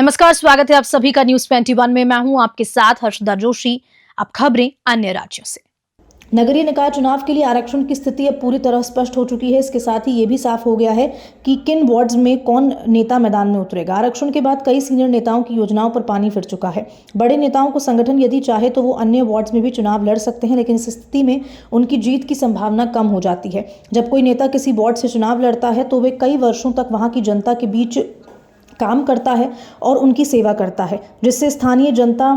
नमस्कार, स्वागत है आप सभी का न्यूज 21 में। मैं हूं आपके साथ हर्षदा जोशी। अब खबरें अन्य राज्यों से। नगरीय निकाय चुनाव के लिए आरक्षण की स्थिति अब पूरी तरह स्पष्ट हो चुकी है। इसके साथ ही ये भी साफ हो गया है कि किन वार्ड्स में कौन नेता मैदान में उतरेगा। आरक्षण के बाद कई सीनियर नेताओं की योजनाओं पर पानी फिर चुका है। बड़े नेताओं को संगठन यदि चाहे तो वो अन्य वार्ड्स में भी चुनाव लड़ सकते हैं, लेकिन इस स्थिति में उनकी जीत की संभावना कम हो जाती है। जब कोई नेता किसी वार्ड से चुनाव लड़ता है तो वे कई वर्षों तक वहां की जनता के बीच काम करता है और उनकी सेवा करता है, जिससे स्थानीय जनता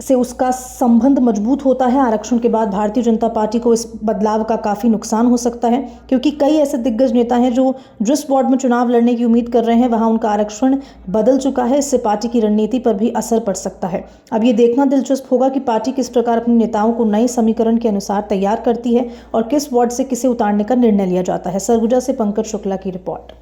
से उसका संबंध मजबूत होता है। आरक्षण के बाद भारतीय जनता पार्टी को इस बदलाव का काफ़ी नुकसान हो सकता है, क्योंकि कई ऐसे दिग्गज नेता हैं जो जिस वार्ड में चुनाव लड़ने की उम्मीद कर रहे हैं वहां उनका आरक्षण बदल चुका है। इससे पार्टी की रणनीति पर भी असर पड़ सकता है। अब ये देखना दिलचस्प होगा कि पार्टी किस प्रकार अपने नेताओं को नए समीकरण के अनुसार तैयार करती है और किस वार्ड से किसे उतारने का निर्णय लिया जाता है। सरगुजा से पंकज शुक्ला की रिपोर्ट।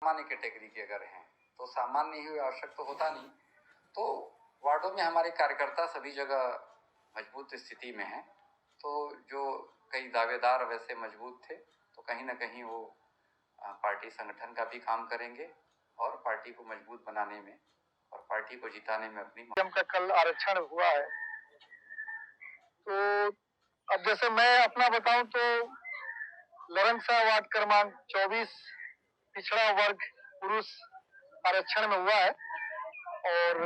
सामान्य कैटेगरी के अगर हैं तो सामान्य ही आवश्यक तो होता नहीं। तो वार्डों में हमारे कार्यकर्ता सभी जगह मजबूत स्थिति में हैं। तो जो कई दावेदार वैसे मजबूत थे तो कहीं ना कहीं वो पार्टी संगठन का भी काम करेंगे और पार्टी को मजबूत बनाने में और पार्टी को जिताने में अपनी का कल आरक्षण हुआ है। तो अब जैसे मैं अपना बताऊं तो लरनसा वार्ड क्रमांक 24 पिछड़ा वर्ग पुरुष आरक्षण में हुआ है और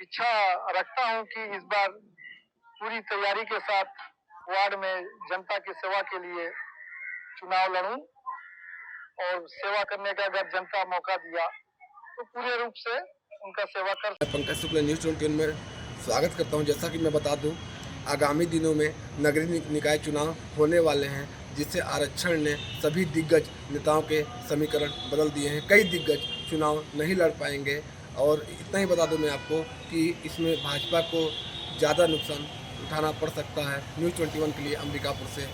इच्छा रखता हूं कि इस बार पूरी तैयारी के साथ वार्ड में जनता की सेवा के लिए चुनाव लड़ूं और सेवा करने का अगर जनता मौका दिया तो पूरे रूप से उनका सेवा कर। पंकज शुक्ला न्यूज़ 21 में स्वागत करता हूं। जैसा कि मैं बता दूं, आगामी दिनों में नगरीय निकाय चुनाव होने वाले हैं, जिससे आरक्षण ने सभी दिग्गज नेताओं के समीकरण बदल दिए हैं। कई दिग्गज चुनाव नहीं लड़ पाएंगे और इतना ही बता दूं मैं आपको कि इसमें भाजपा को ज़्यादा नुकसान उठाना पड़ सकता है। न्यूज़ 21 के लिए अंबिकापुर से